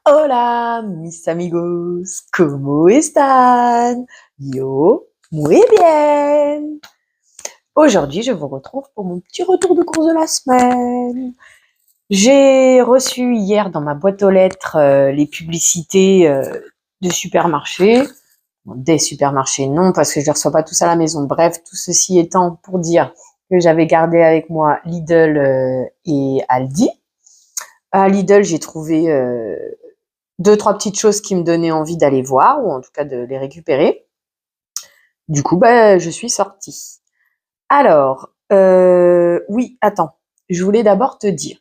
Hola, mis amigos, ¿cómo están? Yo, muy bien. Aujourd'hui, je vous retrouve pour mon petit retour de course de la semaine. J'ai reçu hier dans ma boîte aux lettres les publicités de supermarchés. Bon, des supermarchés, non, parce que je ne les reçois pas tous à la maison. Bref, tout ceci étant pour dire que j'avais gardé avec moi Lidl et Aldi. À Lidl, j'ai trouvé deux, trois petites choses qui me donnaient envie d'aller voir, ou en tout cas de les récupérer. Du coup, je suis sortie. Alors, oui, attends, je voulais d'abord te dire,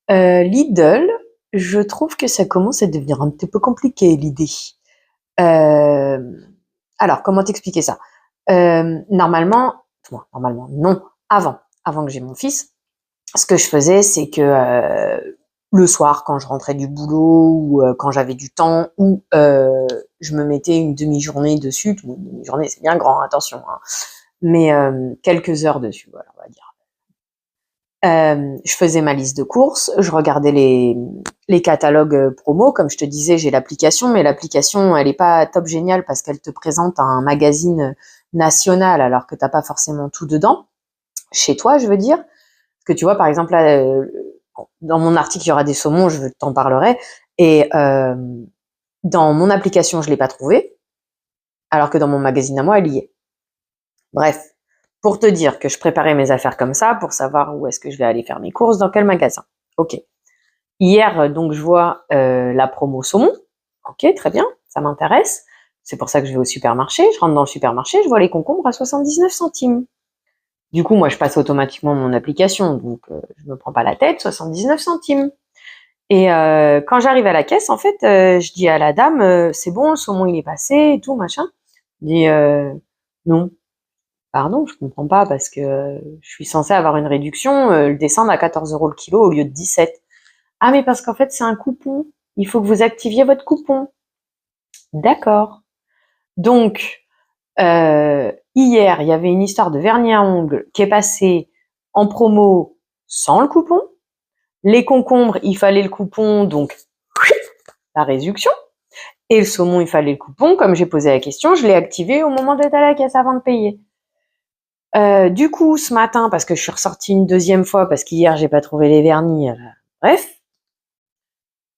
Lidl, je trouve que ça commence à devenir un petit peu compliqué, l'idée. Euh, alors, comment t'expliquer ça? Normalement, non, avant que j'ai mon fils, ce que je faisais, c'est que le soir, quand je rentrais du boulot ou quand j'avais du temps, ou je me mettais une demi-journée dessus. Une demi-journée, c'est bien grand, attention, hein, mais quelques heures dessus, voilà, on va dire. Je faisais ma liste de courses, je regardais les catalogues promo. Comme je te disais, j'ai l'application, mais l'application, elle est pas top géniale parce qu'elle te présente un magazine national alors que t'as pas forcément tout dedans. Chez toi, je veux dire. Parce que tu vois, par exemple, là, dans mon article, il y aura des saumons, je t'en parlerai. Et dans mon application, je l'ai pas trouvé, alors que dans mon magazine à moi, elle y est. Bref, pour te dire que je préparais mes affaires comme ça, pour savoir où est-ce que je vais aller faire mes courses, dans quel magasin. Ok. Hier, donc, je vois la promo saumon. Ok, très bien, ça m'intéresse. C'est pour ça que je vais au supermarché. Je rentre dans le supermarché, je vois les concombres à 79 centimes. Du coup, moi, je passe automatiquement mon application, donc je me prends pas la tête, 79 centimes. Et quand j'arrive à la caisse, en fait, je dis à la dame, c'est bon, le saumon il est passé et tout, machin. Elle dit, non, pardon, je comprends pas parce que je suis censée avoir une réduction, le descendre à 14 € le kilo au lieu de 17. Ah, mais parce qu'en fait, c'est un coupon. Il faut que vous activiez votre coupon. D'accord. Donc, hier, il y avait une histoire de vernis à ongles qui est passé en promo sans le coupon. Les concombres, il fallait le coupon, donc la réduction. Et le saumon, il fallait le coupon. Comme j'ai posé la question, je l'ai activé au moment d'être à la caisse avant de payer. Du coup, ce matin, parce que je suis ressortie une deuxième fois, parce qu'hier, j'ai pas trouvé les vernis, bref,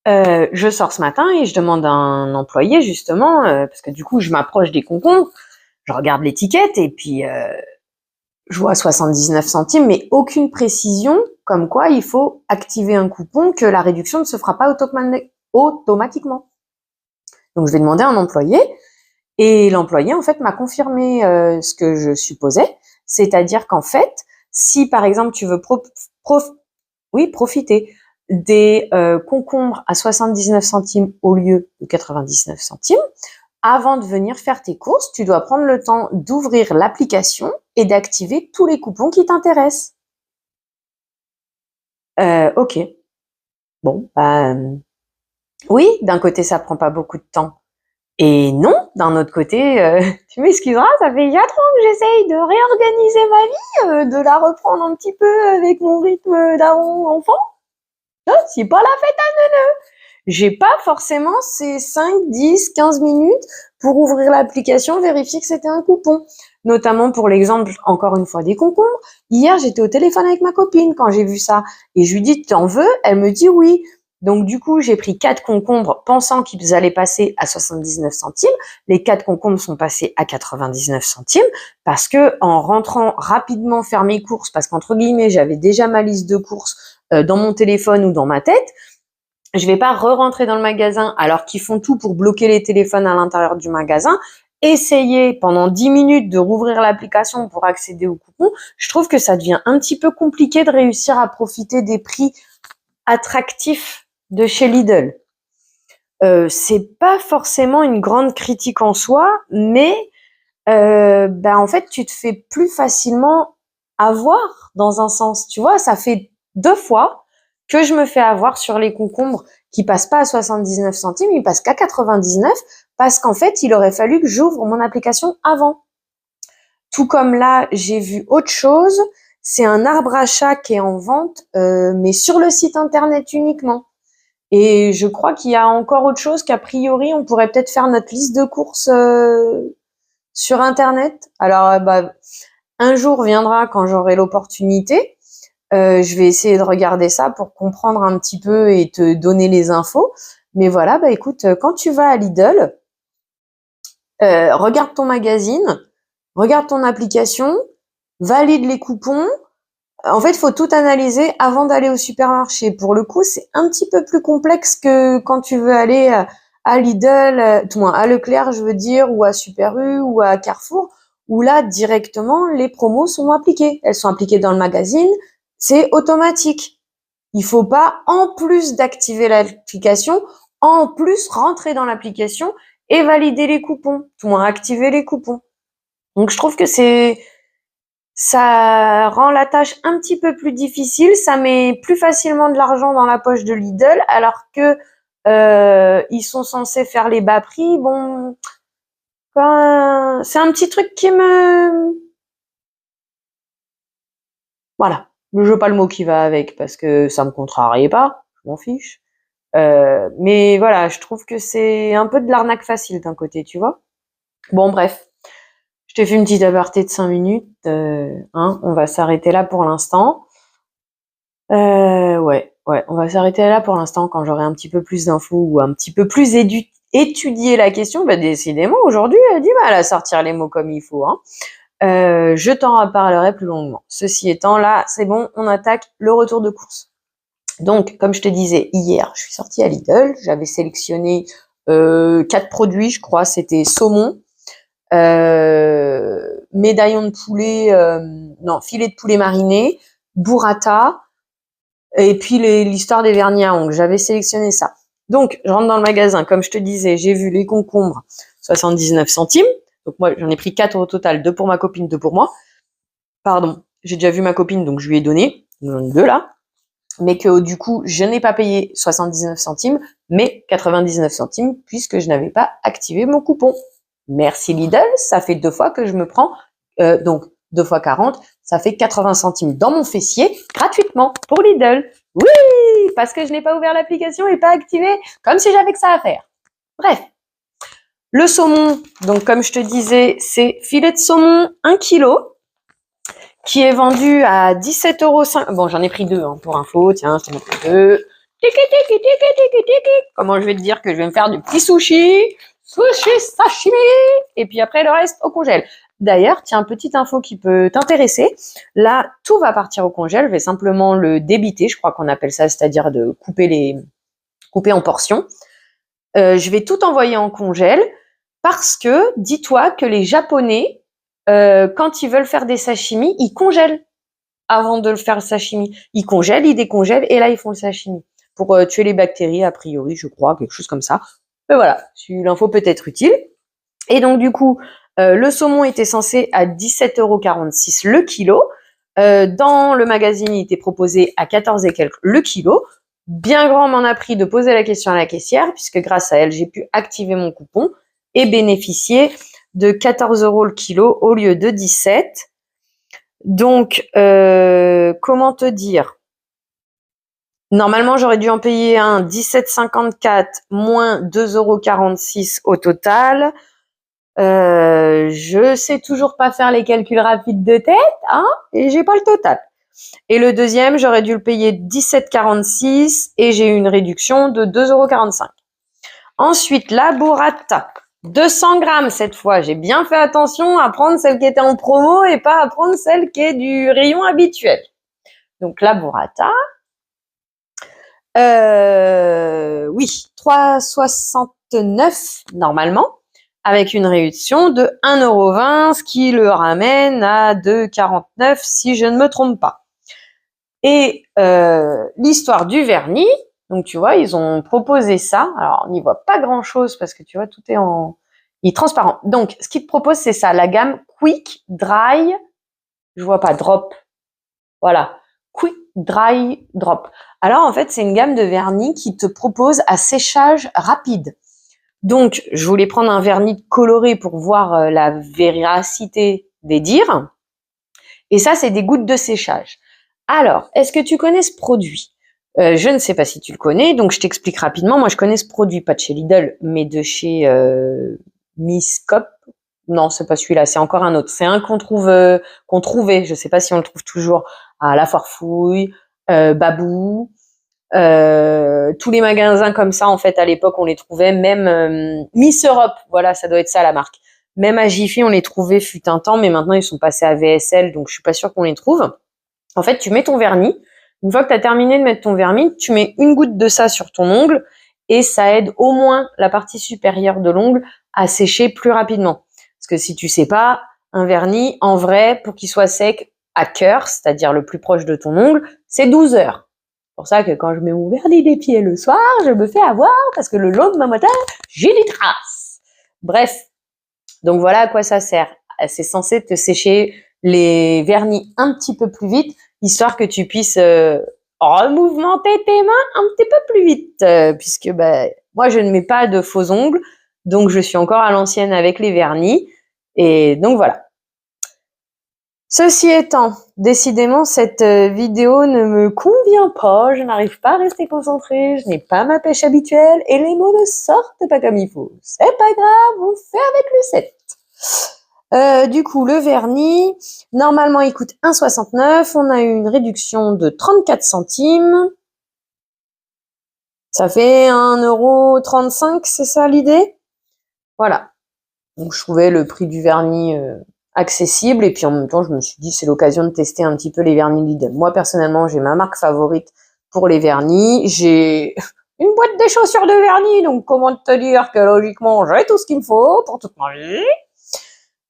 je sors ce matin et je demande à un employé, justement, parce que du coup, je m'approche des concombres, je regarde l'étiquette et puis je vois 79 centimes, mais aucune précision comme quoi il faut activer un coupon, que la réduction ne se fera pas automatiquement. Donc, je vais demander à un employé. Et l'employé, en fait, m'a confirmé ce que je supposais, c'est-à-dire qu'en fait, si par exemple tu veux profiter des concombres à 79 centimes au lieu de 99 centimes, avant de venir faire tes courses, tu dois prendre le temps d'ouvrir l'application et d'activer tous les coupons qui t'intéressent. Ok. Bon, oui, d'un côté, ça prend pas beaucoup de temps. Et non, d'un autre côté, tu m'excuseras, ça fait 4 ans que j'essaye de réorganiser ma vie, de la reprendre un petit peu avec mon rythme d'avant-enfant. C'est pas la fête à neuneu. J'ai pas forcément ces 5, 10, 15 minutes pour ouvrir l'application, vérifier que c'était un coupon. Notamment pour l'exemple, encore une fois, des concombres. Hier, j'étais au téléphone avec ma copine quand j'ai vu ça. Et je lui dis, t'en veux? Elle me dit oui. Donc du coup, j'ai pris 4 concombres pensant qu'ils allaient passer à 79 centimes. Les 4 concombres sont passés à 99 centimes parce que en rentrant rapidement faire mes courses, parce qu'entre guillemets, j'avais déjà ma liste de courses dans mon téléphone ou dans ma tête, je vais pas re-rentrer dans le magasin alors qu'ils font tout pour bloquer les téléphones à l'intérieur du magasin, essayer pendant 10 minutes de rouvrir l'application pour accéder au coupon. Je trouve que ça devient un petit peu compliqué de réussir à profiter des prix attractifs de chez Lidl. C'est pas forcément une grande critique en soi, mais en fait, tu te fais plus facilement avoir dans un sens. Tu vois, ça fait 2 fois que je me fais avoir sur les concombres qui passent pas à 79 centimes, ils passent qu'à 99 parce qu'en fait, il aurait fallu que j'ouvre mon application avant. Tout comme là, j'ai vu autre chose, c'est un arbre à chat qui est en vente, mais sur le site internet uniquement. Et je crois qu'il y a encore autre chose qu'a priori, on pourrait peut-être faire notre liste de courses sur internet. Alors, un jour viendra quand j'aurai l'opportunité. Je vais essayer de regarder ça pour comprendre un petit peu et te donner les infos. Mais voilà, écoute, quand tu vas à Lidl, regarde ton magazine, regarde ton application, valide les coupons. En fait, il faut tout analyser avant d'aller au supermarché. Pour le coup, c'est un petit peu plus complexe que quand tu veux aller à Lidl, tout moins à Leclerc, je veux dire, ou à Super U, ou à Carrefour, où là, directement, les promos sont appliquées. Elles sont appliquées dans le magazine, c'est automatique. Il faut pas, en plus d'activer l'application, en plus rentrer dans l'application et valider les coupons, tout moins activer les coupons. Donc, je trouve que ça rend la tâche un petit peu plus difficile, ça met plus facilement de l'argent dans la poche de Lidl, alors que ils sont censés faire les bas prix. Bon, c'est un petit truc qui me... Voilà, je veux pas le mot qui va avec, parce que ça me contrarie pas, je m'en fiche. Mais voilà, je trouve que c'est un peu de l'arnaque facile d'un côté, tu vois. Bon, bref. Je t'ai fait une petite aparté de 5 minutes. On va s'arrêter là pour l'instant. Ouais, on va s'arrêter là pour l'instant. Quand j'aurai un petit peu plus d'infos ou un petit peu plus étudié la question, décidément, aujourd'hui, elle dit mal à sortir les mots comme il faut. Je t'en reparlerai plus longuement. Ceci étant, là, c'est bon, on attaque le retour de course. Donc, comme je te disais, hier, je suis sortie à Lidl. J'avais sélectionné 4 produits, je crois. C'était saumon, médaillon de poulet, filet de poulet mariné, burrata, et puis l'histoire des vernis à ongles. J'avais sélectionné ça. Donc, je rentre dans le magasin. Comme je te disais, j'ai vu les concombres, 79 centimes. Donc, moi, j'en ai pris 4 au total, 2 pour ma copine, 2 pour moi. Pardon, j'ai déjà vu ma copine, donc je lui ai donné 2 là. Mais que du coup, je n'ai pas payé 79 centimes, mais 99 centimes, puisque je n'avais pas activé mon coupon. Merci Lidl, ça fait 2 fois que je me prends, donc 2 fois 40, ça fait 80 centimes dans mon fessier, gratuitement, pour Lidl. Oui, parce que je n'ai pas ouvert l'application et pas activé, comme si j'avais que ça à faire. Bref. Le saumon, donc comme je te disais, c'est filet de saumon 1 kg, qui est vendu à 17,5 €. Bon, j'en ai pris 2 pour info, tiens, je t'en ai pris 2. Comment je vais te dire que je vais me faire du petit sushi sashimi, et puis après le reste au congèle. D'ailleurs, tiens, petite info qui peut t'intéresser. Là, tout va partir au congèle. Je vais simplement le débiter, je crois qu'on appelle ça, c'est-à-dire de couper en portions. Je vais tout envoyer en congèle parce que, dis-toi que les Japonais, quand ils veulent faire des sashimi, ils congèlent avant de le faire le sashimi. Ils congèlent, ils décongèlent, et là, ils font le sashimi. Pour tuer les bactéries, a priori, je crois, quelque chose comme ça. Mais voilà, l'info peut être utile. Et donc, du coup, le saumon était censé à 17,46 € le kilo. Dans le magazine, il était proposé à 14 et quelques le kilo. Bien grand m'en a pris de poser la question à la caissière, puisque grâce à elle, j'ai pu activer mon coupon et bénéficier de 14 € le kilo au lieu de 17. Donc, comment te dire? Normalement, j'aurais dû en payer un 17,54 moins 2,46 € au total. Je sais toujours pas faire les calculs rapides de tête, et j'ai pas le total. Et le deuxième, j'aurais dû le payer 17,46 et j'ai eu une réduction de 2,45 €. Ensuite, la burrata, 200 grammes cette fois. J'ai bien fait attention à prendre celle qui était en promo et pas à prendre celle qui est du rayon habituel. Donc la burrata, oui, 3,69 normalement, avec une réduction de 1,20 €, ce qui le ramène à 2,49 si je ne me trompe pas. Et l'histoire du vernis, donc tu vois, ils ont proposé ça. Alors on n'y voit pas grand-chose parce que tu vois, tout est il est transparent. Donc ce qu'ils te proposent, c'est ça, la gamme Quick Dry. Je vois pas, Drop. Voilà. Quick Dry Drop. Alors en fait, c'est une gamme de vernis qui te propose un séchage rapide. Donc, je voulais prendre un vernis coloré pour voir la véracité des dires. Et ça, c'est des gouttes de séchage. Alors, est-ce que tu connais ce produit? Je ne sais pas si tu le connais, donc je t'explique rapidement. Moi, je connais ce produit, pas de chez Lidl, mais de chez Miss Cop. Non, c'est pas celui-là, c'est encore un autre. C'est un qu'on trouvait, je sais pas si on le trouve toujours, à La Farfouille, Babou, tous les magasins comme ça, en fait, à l'époque, on les trouvait. Même Miss Europe, voilà, ça doit être ça la marque. Même à Jiffy, on les trouvait fut un temps, mais maintenant ils sont passés à VSL, donc je suis pas sûre qu'on les trouve. En fait, tu mets ton vernis. Une fois que tu as terminé de mettre ton vernis, tu mets une goutte de ça sur ton ongle et ça aide au moins la partie supérieure de l'ongle à sécher plus rapidement. Parce que si tu sais pas, un vernis, en vrai, pour qu'il soit sec à cœur, c'est-à-dire le plus proche de ton ongle, c'est 12 heures. C'est pour ça que quand je mets mon vernis des pieds le soir, je me fais avoir parce que le long de ma matin, j'ai des traces. Bref, donc voilà à quoi ça sert. C'est censé te sécher les vernis un petit peu plus vite, histoire que tu puisses remouvementer tes mains un petit peu plus vite. Puisque moi, je ne mets pas de faux ongles, donc je suis encore à l'ancienne avec les vernis. Et donc voilà. Ceci étant, décidément, cette vidéo ne me convient pas. Je n'arrive pas à rester concentrée. Je n'ai pas ma pêche habituelle et les mots ne sortent pas comme il faut. C'est pas grave, on fait avec le 7. Du coup, le vernis, normalement, il coûte 1,69. On a eu une réduction de 34 centimes. Ça fait 1,35 €, c'est ça l'idée? Voilà. Donc, je trouvais le prix du vernis accessible. Et puis, en même temps, je me suis dit, c'est l'occasion de tester un petit peu les vernis Lidl. Moi, personnellement, j'ai ma marque favorite pour les vernis. J'ai une boîte de chaussures de vernis. Donc, comment te dire que logiquement, j'ai tout ce qu'il me faut pour toute ma vie.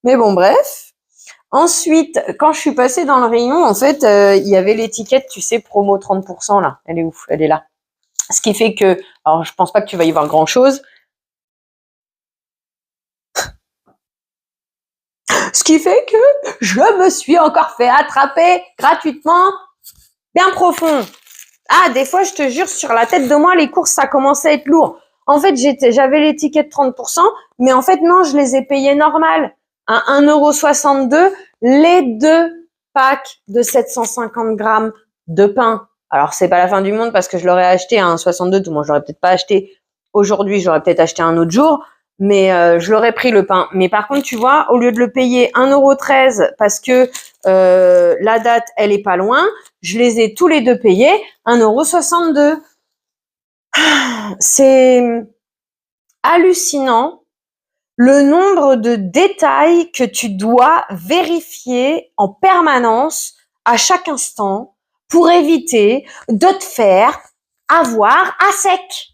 Mais bon, bref. Ensuite, quand je suis passée dans le rayon, en fait, il y avait l'étiquette, tu sais, promo 30% là. Elle est ouf, elle est là. Ce qui fait que, alors je pense pas que tu vas y voir grand chose. Ce qui fait que je me suis encore fait attraper gratuitement, bien profond. Ah, des fois, je te jure, sur la tête de moi, les courses, ça commençait à être lourd. En fait, j'avais l'étiquette 30%, mais en fait, non, je les ai payées normal. À 1,62 € les 2 packs de 750 grammes de pain. Alors, c'est pas la fin du monde parce que je l'aurais acheté à 1,62 €. Tout le monde, je l'aurais peut-être pas acheté aujourd'hui, j'aurais peut-être acheté un autre jour, mais je l'aurais pris le pain. Mais par contre, tu vois, au lieu de le payer 1,13 € parce que la date, elle est pas loin, je les ai tous les deux payés 1,62 €. C'est hallucinant le nombre de détails que tu dois vérifier en permanence, à chaque instant, pour éviter de te faire avoir à sec.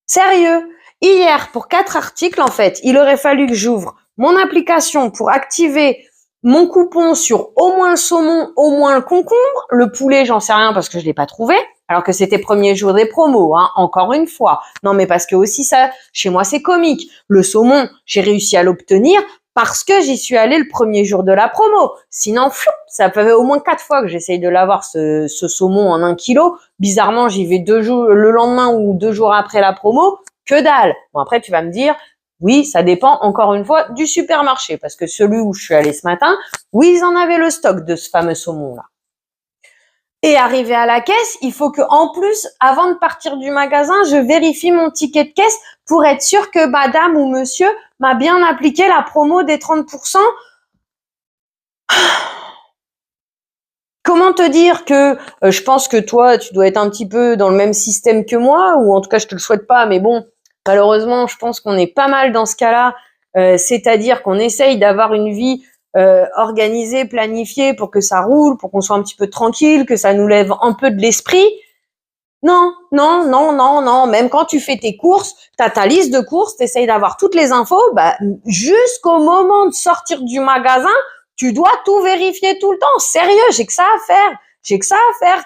Sérieux. Hier, pour 4 articles, en fait, il aurait fallu que j'ouvre mon application pour activer mon coupon sur au moins le saumon, au moins le concombre. Le poulet, j'en sais rien parce que je l'ai pas trouvé. Alors que c'était premier jour des promos, hein, encore une fois. Non, mais parce que aussi ça, chez moi, c'est comique. Le saumon, j'ai réussi à l'obtenir parce que j'y suis allée le premier jour de la promo. Sinon, ça fait au moins 4 fois que j'essaye de l'avoir, ce saumon en 1 kilo. Bizarrement, j'y vais 2 jours, le lendemain ou 2 jours après la promo. Que dalle. Bon, après, tu vas me dire, oui, ça dépend encore une fois du supermarché. Parce que celui où je suis allée ce matin, oui, ils en avaient le stock de ce fameux saumon-là. Et arrivé à la caisse, il faut que, en plus, avant de partir du magasin, je vérifie mon ticket de caisse pour être sûr que madame ou monsieur m'a bien appliqué la promo des 30%. Comment te dire que je pense que toi, tu dois être un petit peu dans le même système que moi, ou en tout cas, je te le souhaite pas, mais bon, malheureusement, je pense qu'on est pas mal dans ce cas-là. C'est-à-dire qu'on essaye d'avoir une vie organisée, planifiée pour que ça roule, pour qu'on soit un petit peu tranquille, que ça nous lève un peu de l'esprit. Non, non, non, non, non. Même quand tu fais tes courses, t'as ta liste de courses, t'essayes d'avoir toutes les infos. Jusqu'au moment de sortir du magasin, tu dois tout vérifier tout le temps. Sérieux, j'ai que ça à faire. J'ai que ça à faire.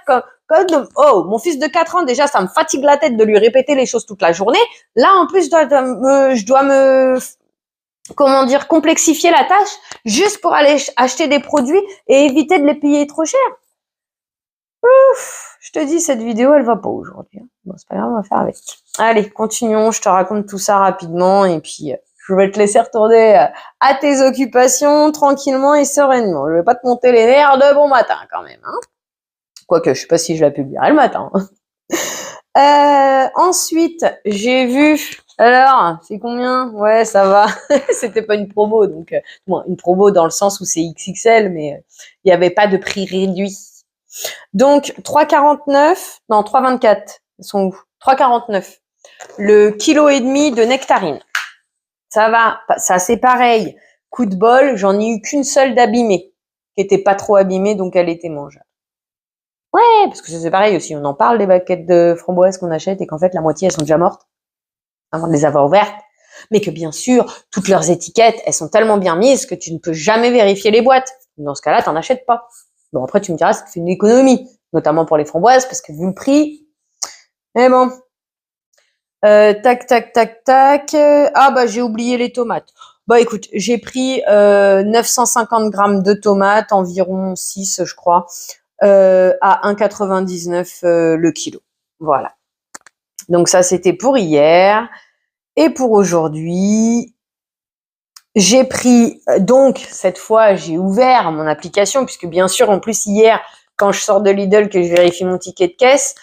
Oh, mon fils de 4 ans, déjà, ça me fatigue la tête de lui répéter les choses toute la journée. Là, en plus, je dois me comment dire, complexifier la tâche juste pour aller acheter des produits et éviter de les payer trop cher. Je te dis, cette vidéo, elle va pas aujourd'hui. Bon, c'est pas grave, on va faire avec. Allez, continuons, je te raconte tout ça rapidement et puis je vais te laisser retourner à tes occupations tranquillement et sereinement. Je vais pas te monter les nerfs de bon matin quand même. Hein. Quoique, je sais pas si je la publierai le matin. Ensuite, j'ai vu... Alors, c'est combien? Ouais, ça va. C'était pas une promo, donc... bon, une promo dans le sens où c'est XXL, mais il n'y avait pas de prix réduit. Donc, 3,49, non, 3,24. Ils sont où? 3,49. Le kilo et demi de nectarine. Ça va, ça c'est pareil. Coup de bol, j'en ai eu qu'une seule d'abîmée, qui était pas trop abîmée, donc elle était mangeable. Ouais, parce que c'est pareil aussi, on en parle des baguettes de framboises qu'on achète et qu'en fait la moitié elles sont déjà mortes avant de les avoir ouvertes. Mais que bien sûr, toutes leurs étiquettes, elles sont tellement bien mises que tu ne peux jamais vérifier les boîtes. Dans ce cas-là, t'en achètes pas. Bon, après, tu me diras, ça te fait une économie, notamment pour les framboises, parce que vu le prix, mais bon. Tac, tac, tac, tac. Ah, bah, j'ai oublié les tomates. Bah, écoute, j'ai pris 950 grammes de tomates, environ 6, je crois, à 1,99 le kilo. Voilà. Donc, ça, c'était pour hier. Et pour aujourd'hui, j'ai pris, donc, cette fois, j'ai ouvert mon application, puisque bien sûr, en plus, hier, quand je sors de Lidl, que je vérifie mon ticket de caisse,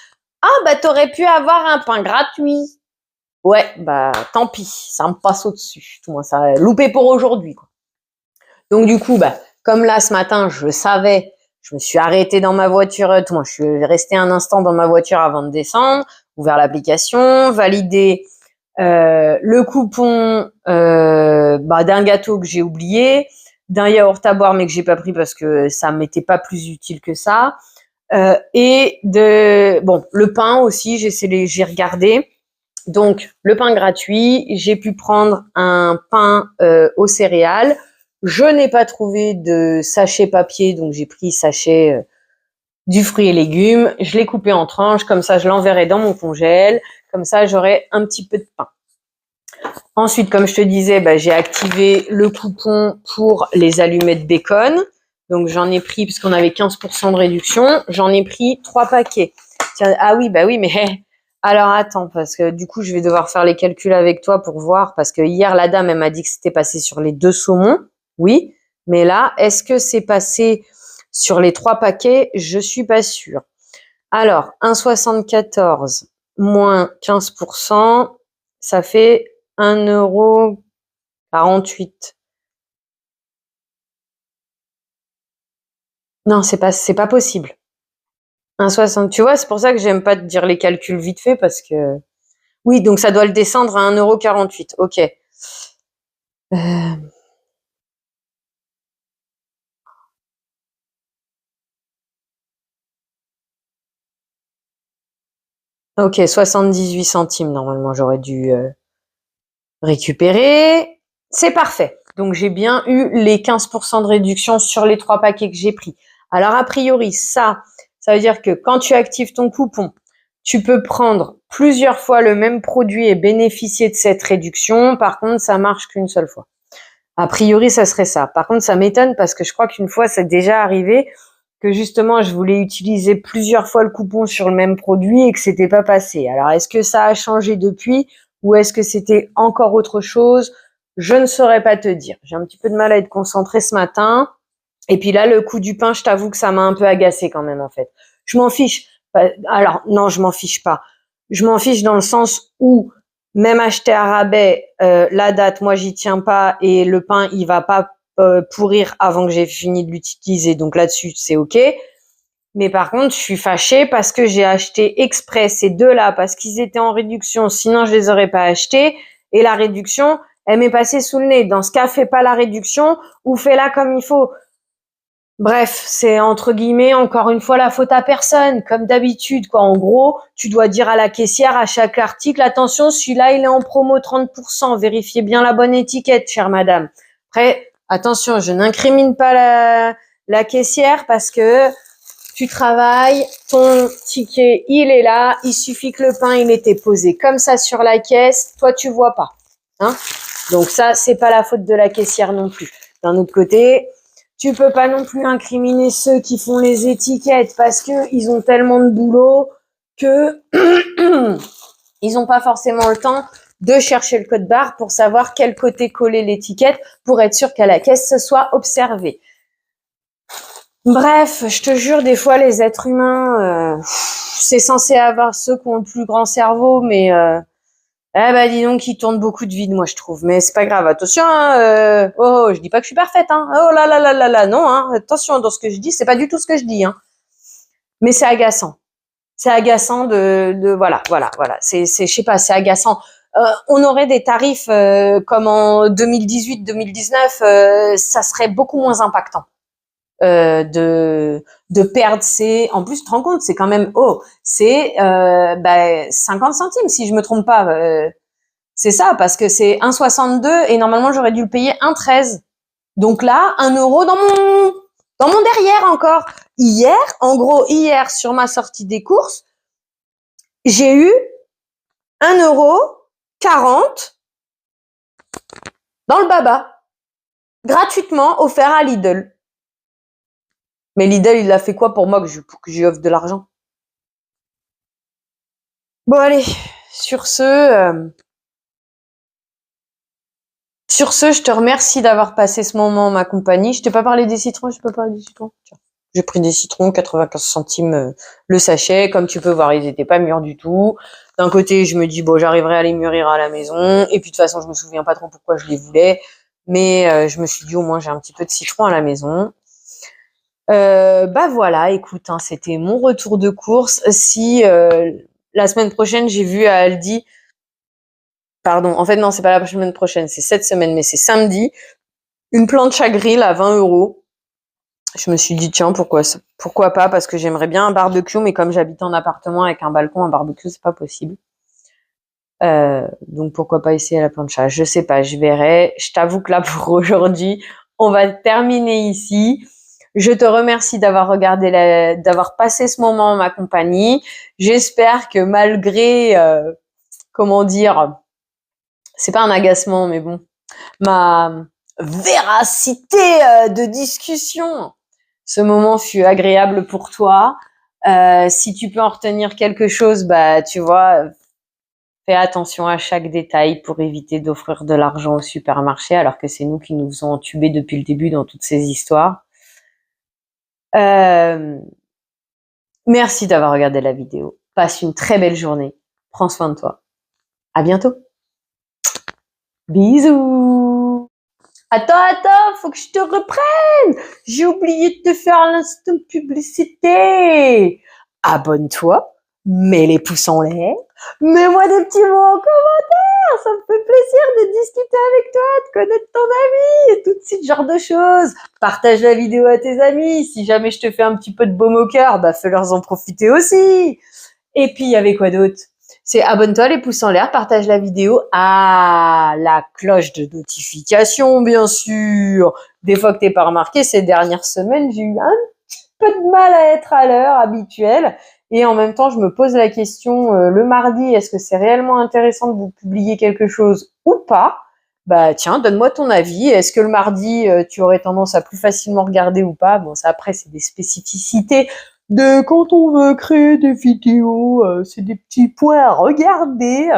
ah, bah, t'aurais pu avoir un pain gratuit. Ouais, bah, tant pis, ça me passe au-dessus. Tout moi, ça a loupé pour aujourd'hui, quoi. Donc, du coup, bah, comme là, ce matin, je savais, je me suis arrêtée dans ma voiture, tout moi, je suis restée un instant dans ma voiture avant de descendre, ouvert l'application, validé le coupon d'un gâteau que j'ai oublié, d'un yaourt à boire mais que j'ai pas pris parce que ça m'était pas plus utile que ça, et de le pain aussi, j'ai regardé. Donc le pain gratuit, j'ai pu prendre un pain aux céréales. Je n'ai pas trouvé de sachet papier, donc j'ai pris sachet du fruit et légumes. Je l'ai coupé en tranches, comme ça je l'enverrai dans mon congèle. Comme ça, j'aurai un petit peu de pain. Ensuite, comme je te disais, j'ai activé le coupon pour les allumettes bacon. Donc, j'en ai pris, puisqu'on avait 15% de réduction, j'en ai pris 3 paquets. Tiens, ah oui, bah oui, mais alors attends, parce que du coup, je vais devoir faire les calculs avec toi pour voir, parce que hier, la dame, elle m'a dit que c'était passé sur les 2 saumons. Oui, mais là, est-ce que c'est passé sur les 3 paquets? Je suis pas sûre. Alors, 1,74 moins 15%, ça fait 1,48 €. Non, c'est pas possible. 1,60. Tu vois, c'est pour ça que j'aime pas te dire les calculs vite fait parce que oui, donc ça doit le descendre à 1,48 €. Ok. Ok, 78 centimes normalement j'aurais dû récupérer. C'est parfait. Donc j'ai bien eu les 15% de réduction sur les 3 paquets que j'ai pris. Alors a priori, ça veut dire que quand tu actives ton coupon, tu peux prendre plusieurs fois le même produit et bénéficier de cette réduction. Par contre, ça marche qu'une seule fois. A priori, ça serait ça. Par contre, ça m'étonne parce que je crois qu'une fois, c'est déjà arrivé que justement, je voulais utiliser plusieurs fois le coupon sur le même produit et que c'était pas passé. Alors, est-ce que ça a changé depuis ou est-ce que c'était encore autre chose? Je ne saurais pas te dire. J'ai un petit peu de mal à être concentrée ce matin. Et puis là, le coup du pain, je t'avoue que ça m'a un peu agacée quand même, en fait. Je m'en fiche. Alors, non, je m'en fiche pas. Je m'en fiche dans le sens où, même acheter à rabais, la date, moi, j'y tiens pas et le pain, il va pas pourrir avant que j'ai fini de l'utiliser. Donc là-dessus, c'est OK. Mais par contre, je suis fâchée parce que j'ai acheté exprès ces deux-là parce qu'ils étaient en réduction. Sinon, je les aurais pas achetés. Et la réduction, elle m'est passée sous le nez. Dans ce cas, fais pas la réduction ou fais-la comme il faut. Bref, c'est entre guillemets encore une fois la faute à personne, comme d'habitude, quoi. En gros, tu dois dire à la caissière à chaque article, attention, celui-là, il est en promo 30%, vérifiez bien la bonne étiquette, chère madame. Après, attention, je n'incrimine pas la caissière parce que tu travailles, ton ticket, il est là, il suffit que le pain, il était posé comme ça sur la caisse, toi, tu vois pas, hein. Donc ça, c'est pas la faute de la caissière non plus. D'un autre côté, tu peux pas non plus incriminer ceux qui font les étiquettes parce que ils ont tellement de boulot que ils ont pas forcément le temps de chercher le code barre pour savoir quel côté coller l'étiquette pour être sûr qu'à la caisse ce soit observé. Bref, je te jure, des fois les êtres humains, c'est censé avoir ceux qui ont le plus grand cerveau, mais dis donc, ils tournent beaucoup de vide, moi je trouve. Mais c'est pas grave, attention, hein, je dis pas que je suis parfaite, hein. Oh là là là là là, non, hein, attention dans ce que je dis, c'est pas du tout ce que je dis, hein. Mais c'est agaçant. C'est agaçant voilà. C'est, je sais pas, c'est agaçant. On aurait des tarifs comme en 2018-2019, ça serait beaucoup moins impactant. De perdre en plus tu te rends compte c'est quand même c'est 50 centimes si je me trompe pas, c'est ça parce que c'est 1,62 et normalement j'aurais dû le payer 1,13, donc là 1 euro dans mon derrière encore. Hier sur ma sortie des courses j'ai eu 1,40 € dans le baba gratuitement offert à Lidl. Mais Lidl, il a fait quoi pour moi pour que je lui offre de l'argent? Bon, allez, sur ce, je te remercie d'avoir passé ce moment en ma compagnie. Je t'ai pas parlé des citrons, je peux parler des citrons. Tiens. J'ai pris des citrons, 95 centimes le sachet. Comme tu peux voir, ils étaient pas mûrs du tout. D'un côté, je me dis, bon, j'arriverai à les mûrir à la maison. Et puis, de toute façon, je me souviens pas trop pourquoi je les voulais. Mais je me suis dit, au moins, j'ai un petit peu de citron à la maison. Voilà, écoute, hein, c'était mon retour de course. Si la semaine prochaine, j'ai vu à Aldi, pardon, en fait non, c'est pas la semaine prochaine, c'est cette semaine, mais c'est samedi, une plancha grill à 20 €. Je me suis dit tiens, pourquoi pas, parce que j'aimerais bien un barbecue, mais comme j'habite en appartement avec un balcon, un barbecue, c'est pas possible. Donc pourquoi pas essayer la plancha? Je sais pas, je verrai. Je t'avoue que là pour aujourd'hui, on va terminer ici. Je te remercie d'avoir d'avoir passé ce moment en ma compagnie. J'espère que malgré, comment dire, c'est pas un agacement, mais bon, ma véracité de discussion, ce moment fut agréable pour toi. Si tu peux en retenir quelque chose, tu vois, fais attention à chaque détail pour éviter d'offrir de l'argent au supermarché, alors que c'est nous qui nous faisons entuber depuis le début dans toutes ces histoires. Merci d'avoir regardé la vidéo. Passe une très belle journée. Prends soin de toi. À bientôt. Bisous. Attends, faut que je te reprenne. J'ai oublié de te faire l'instant publicité. Abonne-toi, mets les pouces en l'air, mets-moi des petits mots en commentaire. Ça me fait plaisir de discuter avec toi, de connaître ton ami et tout ce genre de choses. Partage la vidéo à tes amis. Si jamais je te fais un petit peu de baume au cœur, fais-leur en profiter aussi. Et puis, il y avait quoi d'autre? C'est abonne-toi, les pouces en l'air, partage la vidéo, la cloche de notification, bien sûr. Des fois que t'es pas remarqué, ces dernières semaines, j'ai eu un petit peu de mal à être à l'heure habituelle. Et en même temps, je me pose la question, le mardi, est-ce que c'est réellement intéressant de vous publier quelque chose ou pas? Tiens, donne-moi ton avis. Est-ce que le mardi, tu aurais tendance à plus facilement regarder ou pas? Bon, ça après, c'est des spécificités de quand on veut créer des vidéos, c'est des petits points à regarder.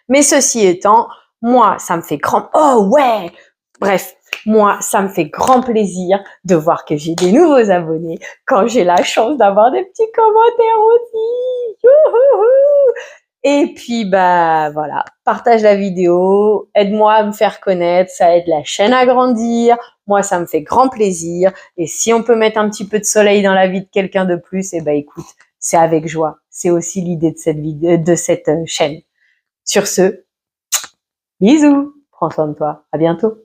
Mais ceci étant, moi, ça me fait moi, ça me fait grand plaisir de voir que j'ai des nouveaux abonnés quand j'ai la chance d'avoir des petits commentaires aussi. Youhouhou. Et puis, voilà, partage la vidéo, aide-moi à me faire connaître, ça aide la chaîne à grandir. Moi, ça me fait grand plaisir. Et si on peut mettre un petit peu de soleil dans la vie de quelqu'un de plus, écoute, c'est avec joie. C'est aussi l'idée de cette vidéo, de cette chaîne. Sur ce, bisous, prends soin de toi, à bientôt.